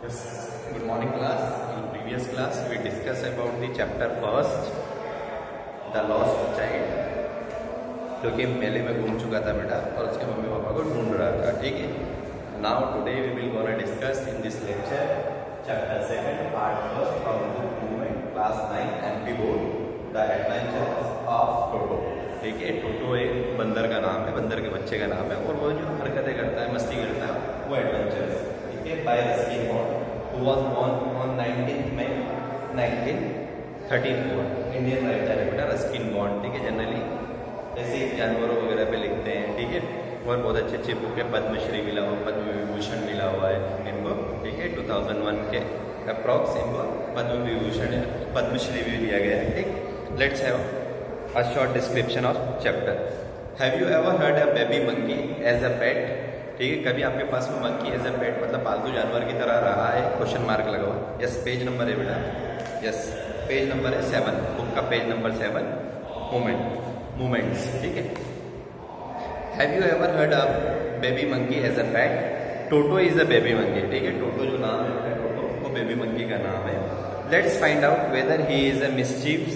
Yes, good morning class. In previous class we discussed about the chapter first, the lost child, जो कि मेले में घूम चुका था बेटा और उसके मम्मी पापा को ढूंढ रहा था. ठीक है. Now today we will gonna discuss in this lecture chapter 7 part first from the book movement class 9 MP board, the adventures of Toto. ठीक है. टोटो एक बंदर का नाम है, बंदर के बच्चे का नाम है और वो जो हरकतें करता है, मस्ती करता है, वो adventures. By Ruskin Bond, who was born on 19th May 1934. Indian writer है बेटा रस्किन बॉन्ड. ठीक है. जनरली ऐसे जानवरों वगैरह पे लिखते हैं. ठीक है. और बहुत अच्छे अच्छे बुक है, पद्मश्री मिला हुआ, पद्म विभूषण मिला हुआ है इनको. ठीक है. 2001 के अप्रॉक्स इनको पद्म विभूषण पद्मश्री भी दिया गया है. ठीक. Let's have a short description of chapter. Have you ever heard a baby monkey as a pet? ठीक है. कभी आपके पास में मंकी एज अ पेट मतलब पालतू जानवर की तरह रहा है? क्वेश्चन मार्क लगा हुआ. यस, पेज नंबर है बेटा. यस, पेज नंबर है 7, बुक का पेज नंबर 7, मूवमेंट्स. ठीक है. Have you ever heard a baby monkey as a pet? Toto is a baby monkey. ठीक है. टोटो जो नाम है टोटो, वो बेबी मंकी का नाम है. Let's find out whether he is a mischievous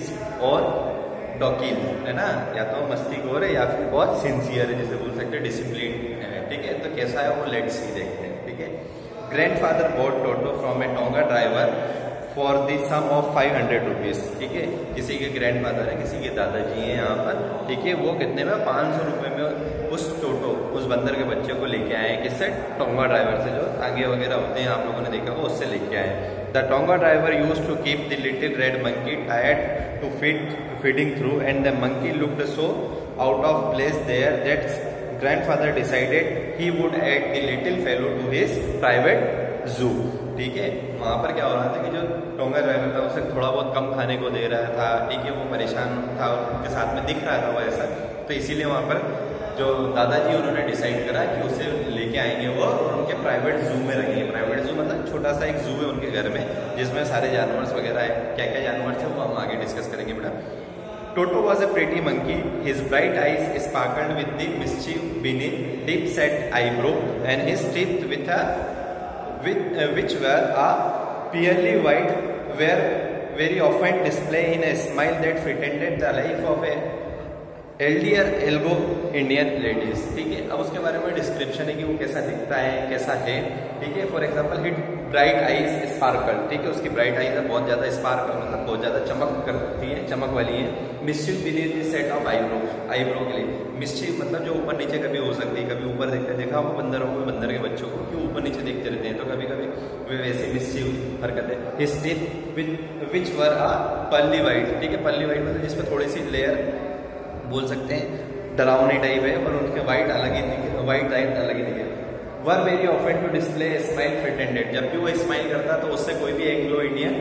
और डॉकिल, है ना. या तो मस्तीखोर है या फिर बहुत सिंसियर है, जिसे बोल सकते हैं डिसिप्लिन है. ठीक है. तो कैसा है वो लेट्स सी देखते हैं. ठीक है. Grandfather bought Toto from a tonga driver for the some of 500 rupees. ठीक है. किसी के ग्रैंडफादर है, किसी के दादाजी हैं यहाँ पर. ठीक है. वो कितने में? 500 रुपये में उस टोटो, उस बंदर के बच्चे को लेके आए. किससे? टोंगा ड्राइवर से. जो आगे वगैरह होते हैं आप लोगों ने देखा वो उससे लेके आए. The tonga driver used to keep the little red monkey टायर्ड to feeding through, and the monkey looked so out of place there that grandfather decided he would add the little fellow to his private zoo. ठीक है. वहाँ पर क्या हो रहा था कि जो टोंगा ड्राइवर था उसे थोड़ा बहुत कम खाने को दे रहा था. ठीक है. वो परेशान था और उनके साथ में दिख रहा था वो ऐसा. तो इसीलिए वहाँ पर जो दादाजी उन्होंने डिसाइड करा कि उसे लेके आएंगे वो और उनके प्राइवेट जू में रखेंगे. प्राइवेट जू मतलब छोटा सा एक जू है उनके घर में, जिसमें सारे जानवर वगैरह है. क्या क्या जानवर थे वो हम आगे डिस्कस करेंगे बेटा. Toto was a pretty monkey. His bright eyes sparkled with the mischief beneath deep-set eyebrow, and his teeth, which were a purely white, were very often displayed in a smile that pretended the life of a elder Elgo Indian ladies. ठीक है. अब उसके बारे में description है कि वो कैसा दिखता है, कैसा है. ठीक है. For example hit bright eyes sparkle. ठीक है. उसकी ब्राइट आईज है बहुत ज्यादा स्पार्कल मतलब बहुत ज्यादा चमक करती है, चमक वाली है. Mischief beneath the set of eyebrow. Eyebrow के लिए मिस्चीफ मतलब जो ऊपर नीचे कभी हो सकती है. कभी ऊपर देखते देखा वो बंदरों को, बंदर के बच्चों को कि ऊपर नीचे देखते रहते हैं, तो कभी कभी वे वैसे मिस्चीफ हरकतें. His teeth which were a pearly white. ठीक है. पर्ली वाइट मतलब जिसमें थोड़ी सी लेयर बोल सकते हैं डरावनी टाइप है और उनके वाइट अलग ही दिखे, वाइट लाइट अलग ही दिखे. Were very often to display smile pretended. जब भी वो स्माइल करता तो उससे कोई भी एंग्लो इंडियन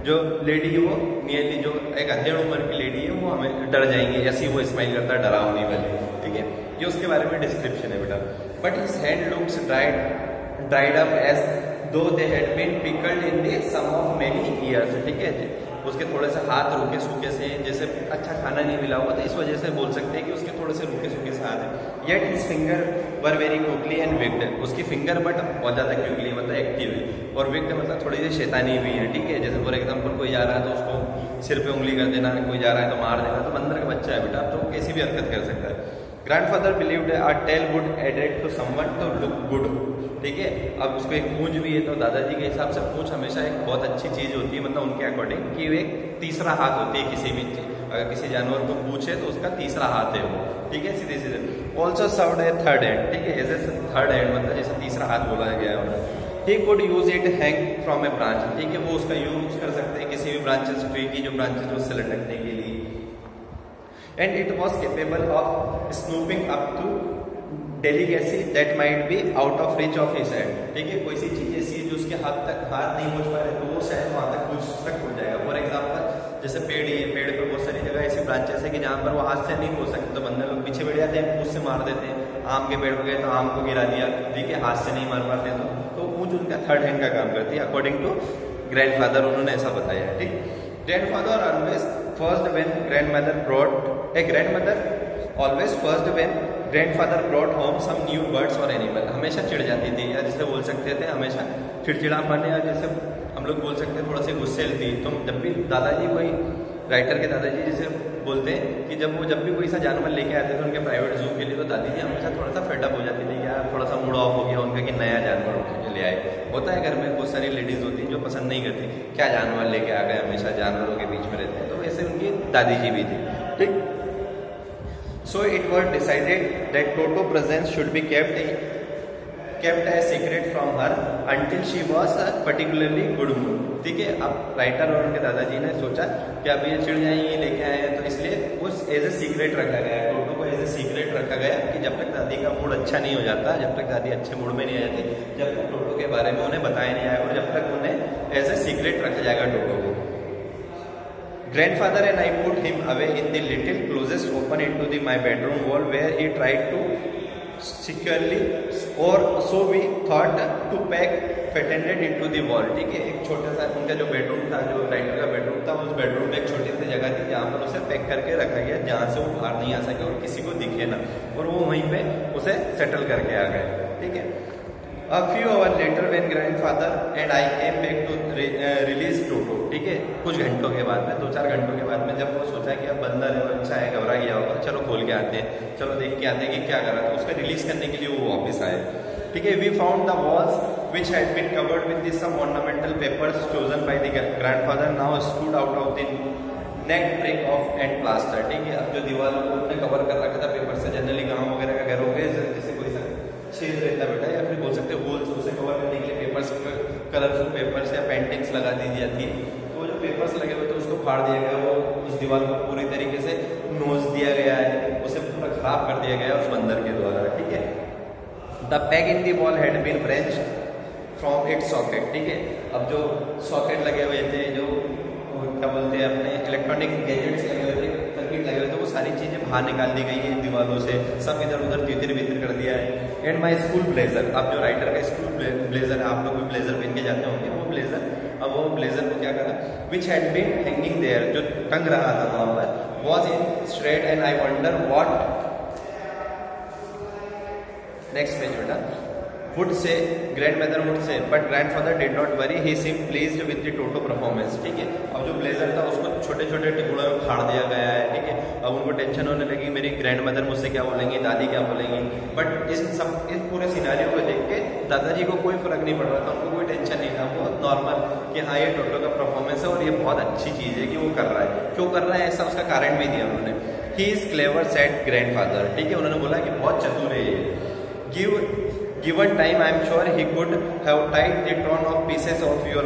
जो लेडी है वो नियरली जो एक अध्ययन उम्र की लेडी है वो हमें डर जाएंगे. ऐसी वो स्माइल करता है डरावनी वाली. ठीक है. ये उसके बारे में डिस्क्रिप्शन है बेटा. But his hand looks dried up as though they had been pickled in the some of many years. ठीक है. उसके थोड़े से हाथ रूखे सूखे से, जैसे अच्छा खाना नहीं मिला हुआ, तो इस वजह से बोल सकते हैं कि उसके थोड़े से रूखे सूखे से हाथ है. Yet his finger were very quickly and wicked. उसकी फिंगर बट बहुत ज़्यादा क्विकली मतलब एक्टिव है, और विक्ड मतलब थोड़ी सी शैतानी भी है. ठीक है. जैसे फॉर एग्जाम्पल कोई जा रहा है तो उसको सिर पे उंगली कर देना, कोई जा रहा है तो मार देना. तो बंदर का बच्चा है बेटा, तो कैसी भी हरकत कर सकता है. Grandfather believed a tail would added to someone to look good. ठीक है. अब उसको एक पूंछ भी है, तो दादाजी के हिसाब से पूंछ हमेशा एक बहुत अच्छी चीज होती है, मतलब उनके अकॉर्डिंग कि एक तीसरा हाथ होती है किसी भी चीज. अगर किसी जानवर को पूछे तो उसका तीसरा हाथ है वो. ठीक है. सीधे सीधे. ऑल्सो सर्व्ड ए थर्ड हैंड. ठीक है. एज ए थर्ड हैंड मतलब जैसे तीसरा हाथ बोला गया है. He could use it hang from A branch. ठीक है. वो उसका यूज कर सकते हैं किसी भी ब्रांचेस, ट्री की जो ब्रांचेस उससे लटकने के लिए. And it was capable of snooping up to delicacy that might be out of reach of his hand. ठीक है. कोई सी चीज ऐसी है जो उसके हाथ नहीं पहुंच पा रहे तो वो शायद वहां तक कुछ तक हो जाएगा. फॉर एग्जाम्पल जैसे पेड़ है, पेड़ पर बहुत सारी जगह ऐसी ब्रांचेस है कि जहाँ पर वो हाथ से नहीं पहुंच सकते, तो बंदर लोग पीछे बैठ जाते हैं, उससे मार देते हैं. आम के पेड़ पर गए तो आम को गिरा दिया. ठीक है. हाथ से नहीं मार पाते तो पूंछ उनका थर्ड हैंड का काम करती है अकॉर्डिंग टू ग्रैंडफादर. उन्होंने ऐसा बताया. ठीक. Grandfather always first when grandmother brought a grandmother always first when grandfather brought home some new birds और एनिमल, हमेशा चिढ़ जाती थी, या जिसे बोल सकते थे हमेशा चिड़चिड़ापन, या जैसे हम लोग बोल सकते हैं थोड़ा सा गुस्से थी। तो जब भी दादाजी कोई राइटर के दादाजी जिसे बोलते हैं कि जब भी कोई सा जानवर लेके आते थे उनके प्राइवेट जू के लिए, तो दादी जी हमेशा थोड़ा सा फेडअप हो जाती थी, यार थोड़ा सा मूड ऑफ हो गया उनका कि नया जानवर उठ के ले आए। होता है घर में बहुत सारी लेडीज होती हैं जो पसंद नहीं करती, क्या जानवर लेके आ गए, हमेशा जानवरों के बीच में रहते हैं, तो वैसे उनकी दादी जी भी थी, ठीक। So it was decided that toto presence should be kept a secret from her until she was a particularly good mood, ठीक है। अब राइटर और उनके दादाजी ने सोचा कि अब ये चिड़ जाएंगे लेके आए हैं, तो इसलिए उस एज ए सीक्रेट रखा गया, टोटो को एज ए सीक्रेट रखा गया कि जब तक दादी का मूड अच्छा नहीं हो जाता, जब तक दादी अच्छे मूड में नहीं आ जाती, जब तक टोटो के बारे में उन्हें बताया नहीं आएगा, और जब तक उन्हें एज ए सीक्रेट रखा जाएगा टोटो को। Grandfather and I put him away in the little closest open into the my bedroom wall where he tried to securely, or so we thought to pack pretended into the wall, ठीक है। एक छोटा सा उनका जो bedroom था, जो writer का बेडरूम था, उस बेडरूम में एक छोटी सी जगह थी जहाँ पर उसे पैक करके रखा गया, जहाँ से वो बाहर नहीं आ सके और किसी को दिखे ना, और वो वहीं पे उसे सेटल करके आ गए, ठीक है। A few hours later when grandfather and I came back to release Toto, ठीक है, कुछ घंटों के बाद में, 2-4 घंटों के बाद में, जब वो सोचा कि अब बंदर है, अच्छा है, घबरा गया होगा, चलो खोल के आते हैं, चलो देख के आते हैं कि क्या कर रहा था, उसका रिलीज करने के लिए वो वापस आए, ठीक है। We found the walls which had been covered with some ornamental papers chosen by the grandfather now stood out of the net break of and plaster, ठीक है। अब जो दीवारों को उन्होंने कवर कर रखा था पेपर से, जनरली गाँव वगैरह का घर हो गए जैसे कोई सा छेद रहता बेटा, या फिर बोल सकते हैं होल्स, उसे कवर करने के लिए पेपर्स, कलरफुल पेपर्स या पेंटिंग्स लगा दी जाती है। तो जो पेपर्स लगे हुए थे उसको फाड़ दिया गया, वो उस दीवार को पूरी तरीके से नोच दिया गया है, उसे पूरा खराब कर दिया गया उस बंदर के द्वारा, ठीक है। The peg in the wall had been wrenched from its socket, ठीक है। अब जो सॉकेट लगे हुए थे, जो क्या बोलते हैं अपने इलेक्ट्रॉनिक गैजेट्स लगे हुए थे, सर्किट लगे हुए थे, वो सारी चीजें बाहर निकाल दी गई है दीवारों से, सब इधर उधर तितर बितर कर दिया है। एंड माई स्कूल ब्लेजर, अब जो राइटर का स्कूल ब्लेजर है, आप लोग भी ब्लेजर पहन के जाते होंगे, वो ब्लेजर, अब वो ब्लेजर को क्या करा, which had been hanging there, जो टंग रहा था वहां पर, was in straight and I wonder what, next page बेटा, would say grandmother would say but grandfather did not worry, he seemed pleased with the Toto performance, ठीक है। अब जो ब्लेजर था उसको छोटे छोटे टुकड़ों में फाड़ दिया गया है, ठीक है। अब उनको टेंशन होने लगी, मेरी ग्रैंडमदर मुझसे क्या बोलेंगी, दादी क्या बोलेंगी, बट इस पूरे सिनारियो को देख के दादाजी को कोई फर्क नहीं पड़ रहा था, उनको कोई टेंशन नहीं था, वो नॉर्मल कि हाँ ये टोटो का परफॉर्मेंस है और ये बहुत अच्छी चीज़ है कि वो कर रहा है, क्यों कर रहा है ऐसा उसका कारण भी दिया उन्होंने। He is clever said grandfather, ठीक है, उन्होंने बोला कि बहुत चतुर है ये, given time I am sure he could have tied the torn off pieces of your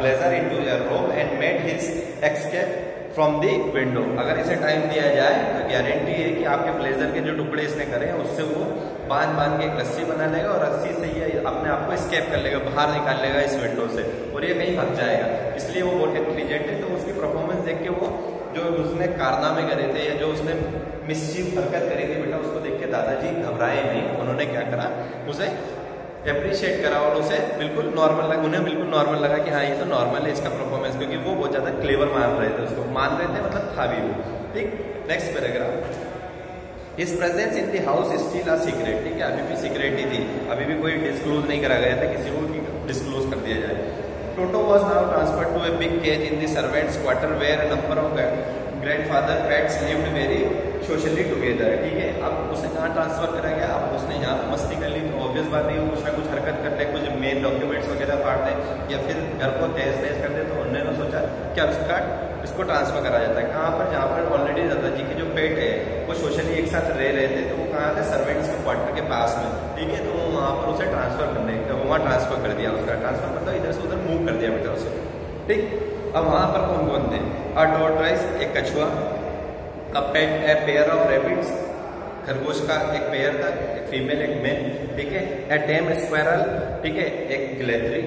blazer into your robe and made his escape from the window, अगर इसे टाइम दिया जाए तो गारंटी है कि आपके ब्लेजर के जो टुकड़े इसने करे हैं उससे वो बांध के एक रस्सी बना लेगा और रस्सी से ये अपने आप को स्केप कर लेगा, बाहर निकाल लेगा इस विंडो से, और ये कहीं भाग जाएगा, इसलिए वो बहुत इंटेलिजेंट है। तो उसकी परफॉर्मेंस देख के वो जो उसने कारनामे करे थे या जो उसने मिसचीफ हरकत करी थी बेटा, उसको देख के दादाजी घबराए नहीं, उन्होंने क्या करा, उसे अप्रिशिएट करा और उसे बिल्कुल नॉर्मल लगा, उन्हें बिल्कुल नॉर्मल लगा कि हाँ ये तो नॉर्मल है इसका परफॉर्मेंस, क्योंकि वो बहुत ज़्यादा क्लेवर मान रहे थे, उसको मान रहे थे, मतलब था भी वो, ठीक। Next paragraph, his presence in the house still a secret, ठीक है, अभी भी सीक्रेट ही थी, अभी भी कोई डिस्क्लोज नहीं करा गया था, किसी को डिस्क्लोज कर दिया जाए। Toto was now transferred to a big cage in the servants' quarter where a number of grandfather pets lived very socially together, ठीक है। अब उसे कहाँ ट्रांसफर करा गया, अब उसने यहाँ मस्ती कर ली, तो ऑब्वियस बात है कुछ ना कुछ हरकत करते, कुछ मेन डॉक्यूमेंट्स वगैरह फाड़ दे या फिर घर को तहस नहस कर दे, तो उन्होंने सोचा कि अब इसको ट्रांसफर करा जाता है कहाँ पर, जहाँ पर ऑलरेडी दादाजी के जो पेट है वो सोशली एक साथ रह रहे थे, तो वो कहाँ थे, सर्वेंट्स के क्वार्टर के पास में, ठीक है। तो वहाँ पर उसे ट्रांसफर करने, तो वहाँ ट्रांसफर कर दिया, उसका ट्रांसफर मतलब इधर से उधर मूव कर दिया बेटा उसे, ठीक। अब वहाँ पर कौन कौन थे, अ टॉर्टोइस, एक कछुआ, अ पेयर ऑफ रैबिट्स, खरगोश का एक पेयर था, एक फीमेल एक मेल, ठीक है। ए टेम स्क्वायरल, ठीक है, एक गिलेथरी,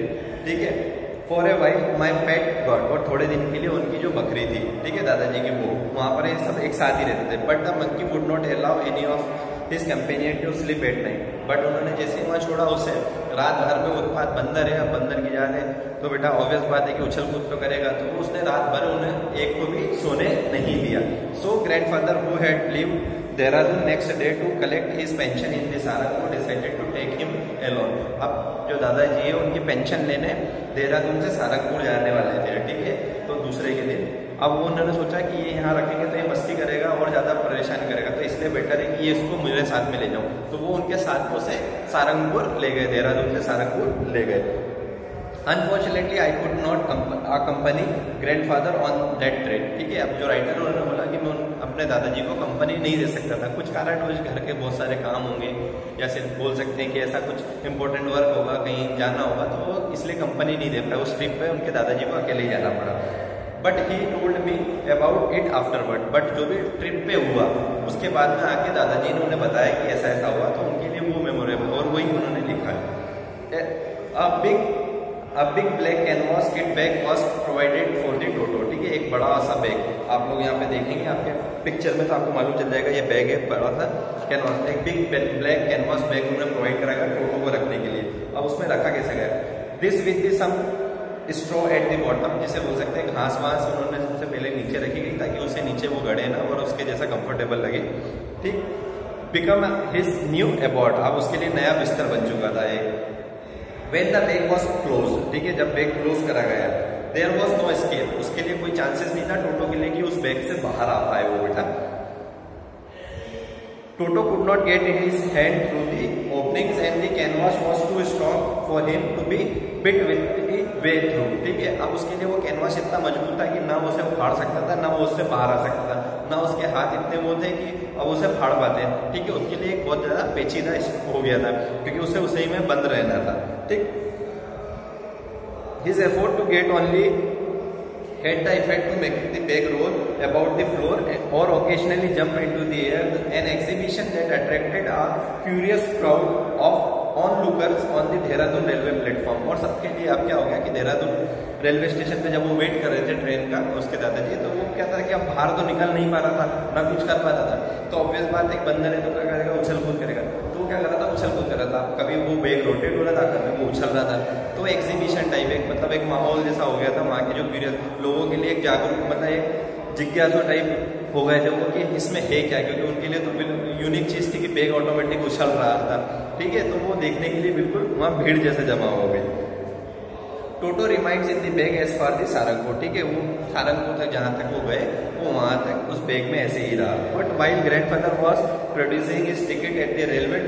ठीक है। For a while my pet God, और थोड़े दिन के लिए उनकी जो बकरी थी, ठीक है, दादाजी की वो, वहाँ पर ये सब एक साथ ही रहते थे। But the monkey would not allow any of his companion to sleep at night, but उन्होंने जैसे ही वहाँ छोड़ा उसे, रात भर में उत्पात, बंदर है, अब बंदर की जान है तो बेटा ऑब्वियस बात है कि उछल कूद तो करेगा, तो उसने रात भर उन्हें एक को भी सोने नहीं दिया। So grandfather who had lived Dehradun next day to collect his pension in the Sarangpur decided to take him alone. अब जो दादाजी है उनकी पेंशन लेने देहरादून से सारंगपुर जाने वाले थे, ठीक है, तो दूसरे के दिन। अब वो उन्होंने सोचा कि ये यहाँ रखेंगे तो ये मस्ती करेगा और ज़्यादा परेशान करेगा, तो इसलिए बेटर है कि ये इसको मेरे साथ में ले जाऊँ। तो वो उनके साथ में उसे सारंगपुर ले गए, देहरादून से सारंगपुर ले गए। Unfortunately I could not accompany grandfather on that train, ठीक है। अब जो राइटर उन्होंने बोला कि मैं अपने दादाजी को कंपनी नहीं दे सकता था, कुछ कारणवश घर के बहुत सारे काम होंगे या सिर्फ बोल सकते हैं कि ऐसा कुछ इंपॉर्टेंट वर्क होगा, कहीं जाना होगा, तो वो इसलिए कंपनी नहीं दे पाया। उस ट्रिप पे उनके दादाजी को अकेले ही जाना पड़ा। But he told me about it afterward, but जो भी ट्रिप पे हुआ उसके बाद में आके दादाजी ने उन्हें बताया कि ऐसा ऐसा हुआ, तो उनके लिए वो मेमोरेबल, और वही उन्होंने लिखा है। A big black canvas kit bag was provided for the Toto, ठीक है, एक बड़ा सा बैग। आप लोग यहाँ पे देखेंगे आपके पिक्चर में तो आपको मालूम चल जाएगा, ये बैग है बड़ा सा कैनवास, एक बिग ब्लैक कैनवास बैग उन्होंने प्रोवाइड कराया टोटो को रखने के लिए। अब उसमें रखा कैसे गया, this with the some straw at the bottom, जिसे बोल सकते हैं घास वास उन्होंने सबसे पहले नीचे रखी गई ताकि उसे नीचे वो गड़े ना और उसके जैसा कंफर्टेबल लगे, ठीक। बिकम हिज न्यू एबॉर्ड, अब उसके लिए नया बिस्तर बन चुका था एक। When the bag was closed, ठीक है, जब बैग क्लोज करा गया, there was no escape, उसके लिए कोई चांसेस नहीं था टोटो के लिए कि उस बैग से बाहर आ पाए वो बेटा। Toto could not get his hand through the openings and the canvas was too strong for him to be bit with the way through, ठीक है। अब उसके लिए वो कैनवास इतना मजबूत था कि ना वो उसे फाड़ सकता था, ना वो उससे बाहर आ सकता था, ना उसके हाथ इतने वो थे कि अब उसे फाड़ पाते, ठीक है। उसके लिए एक बहुत ज्यादा पेचीदा हो गया था क्योंकि उसे उसी में बंद रहना था, ठीक। His effort to get only had the effect to make the bag roll about the floor or occasionally jump into the air, an exhibition that attracted a curious crowd of onlookers on the Dehradun railway platform। और सबके लिए अब क्या हो गया कि Dehradun railway station पे जब वो वेट कर रहे थे ट्रेन का उसके दादाजी, तो वो क्या था कि अब बाहर तो निकल नहीं पा रहा था, ना कुछ कर पाता था, तो ऑब्वियस बात एक बंदर है तो क्या करेगा, उछल कूद करेगा। तो वो क्या कर रहा था, उछल कूद कर रहा था, कभी वो बैग रोटेट हो रहा था, कभी वो उछल रहा था। तो एग्जीबिशन टाइप एक मतलब एक माहौल जैसा हो गया था वहाँ के जो क्यूरियस लोगों के लिए, एक जागरूक मतलब एक जिज्ञासु टाइप हो गए थे वो कि इसमें है क्या, क्योंकि उनके लिए तो यूनिक चीज़ थी कि बैग ऑटोमेटिक उछल रहा था, ठीक है। तो वो देखने के लिए बिल्कुल वहाँ भीड़ जैसे जमा हो गई। Toto reminds in the bag as far the Sarangpur, ठीक है, वो सारंगपुर तक जहाँ तक वो गए वो वहाँ तक उस बैग में ऐसे ही रहा। But while grandfather was producing his ticket at the railway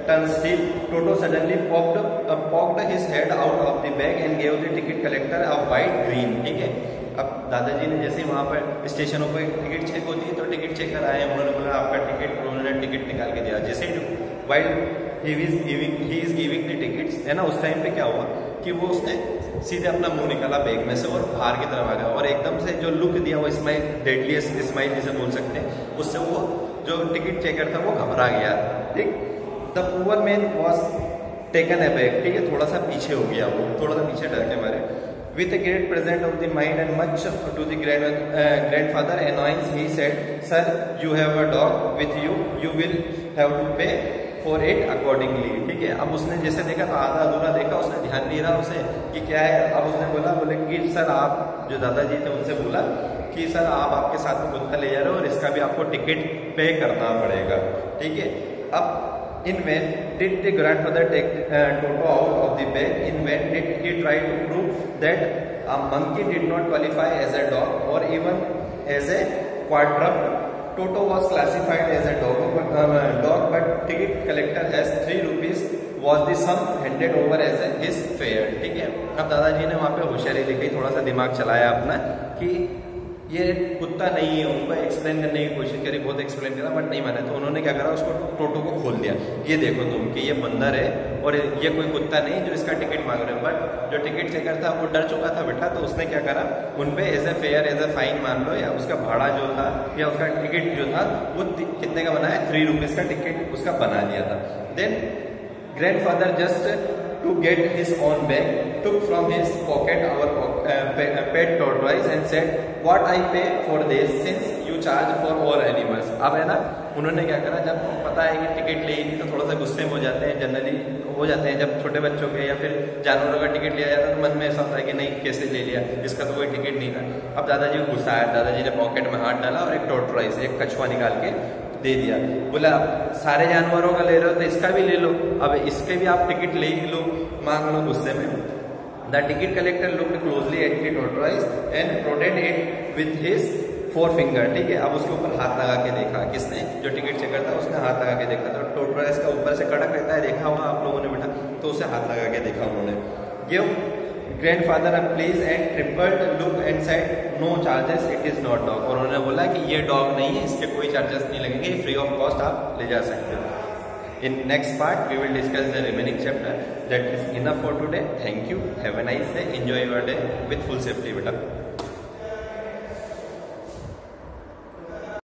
turnstile, Toto suddenly poked his head out of the bag and gave the ticket collector a wide grin, ठीक है। अब दादाजी ने जैसे वहाँ पर स्टेशनों पर टिकट चेक होती है तो टिकट चेकर आए, उन्होंने बोला आपका टिकट, उन्होंने टिकट निकाल के दिया। जैसे while he is giving the tickets, है ना, उस टाइम पे क्या हुआ कि वो उसने सीधे अपना मुंह निकाला बैग में से और बाहर की तरफ आ गया, और एकदम से जो लुक दिया वो स्माइल, डेडलीस्ट स्माइल जिसे बोल सकते हैं, उससे वो जो टिकट चेकर था वो घबरा गया, ठीक। The poor man was taken a back, ठीक है, थोड़ा सा पीछे हो गया वो, थोड़ा सा पीछे डर के मारे। With a great presence of the mind and much to the grandfather annoyance, he said, sir, you have a dog with you, you will have to pay for it accordingly, ठीक है। अब उसने जैसे देखा तो आधा अधूरा देखा, उसने ध्यान नहीं रहा उसे कि क्या है। अब उसने बोले कि सर, आप जो दादाजी थे उनसे बोला कि सर आप आपके साथ में कुत्ता ले जा रहे हो और इसका भी आपको टिकट पे करना पड़ेगा, ठीक है। अब in vain did the grandfather take Toto out of the bag, in vain did he try to prove that a monkey did not qualify as a dog or even as a quadruped. Toto was classified as a dog, but ticket collector has 3 rupees was the sum handed over as his fare, ठीक है। अब दादाजी ने वहाँ पे होशियारी दिखाई, थोड़ा सा दिमाग चलाया अपना कि ये कुत्ता नहीं है, उनको एक्सप्लेन करने की कोशिश करी, बहुत एक्सप्लेन करा बट नहीं माने, तो उन्होंने क्या करा, उसको टोटो को खोल दिया। ये देखो तुम कि ये बंदर है और ये कोई कुत्ता नहीं जो इसका टिकट मांग रहे हैं। बट जो टिकट चेकर था वो डर चुका था बेटा, तो उसने क्या करा, उनपे as a fare, as a fine मान लो, या उसका भाड़ा जो था या उसका टिकट जो था वो कितने का बनाया, 3 रुपीज का टिकट उसका बना दिया था। Then grandfather just to get his own bag, took from his pocket our pet tortoise and said, "What I pay for this since you charge for all animals." अब है ना, उन्होंने क्या करा, जब पता है कि टिकट ले ही तो थोड़ा सा गुस्से में हो जाते हैं, जनरली हो जाते हैं जब छोटे बच्चों के या फिर जानवरों का टिकट लिया जाता है तो मन में ऐसा होता है कि नहीं कैसे ले लिया, इसका तो कोई टिकट नहीं था। अब दादाजी को गुस्सा आया, दादाजी ने पॉकेट में हाथ डाला और एक टॉर्टोइज, एक कछुआ निकाल के दे दिया। बोला सारे जानवरों का ले रहे हो तो इसका भी ले लो, अब इसके भी आप टिकट ले ही लो, मांग लो गुस्से में। The ticket collector looked closely at the tortoise and prodded it with his 4 finger, ठीक है। अब उसके ऊपर हाथ लगा के देखा, किसने, जो टिकट चेकर था उसने हाथ लगा के देखा। तो टॉर्टोइज का ऊपर से कड़क रहता है, देखा होगा आप लोगों ने बेटा, तो उसे हाथ लगा के देखा उन्होंने। Give grandfather please and tripled look and said no charges, it is not dog. और उन्होंने बोला कि ये डॉग नहीं है, इसके कोई चार्जेस नहीं लगेंगे, फ्री ऑफ कॉस्ट आप ले जा सकते हो। In next part, we will discuss the remaining chapter. That is enough for today. Thank you. Have a nice day. Enjoy your day with full safety, beta.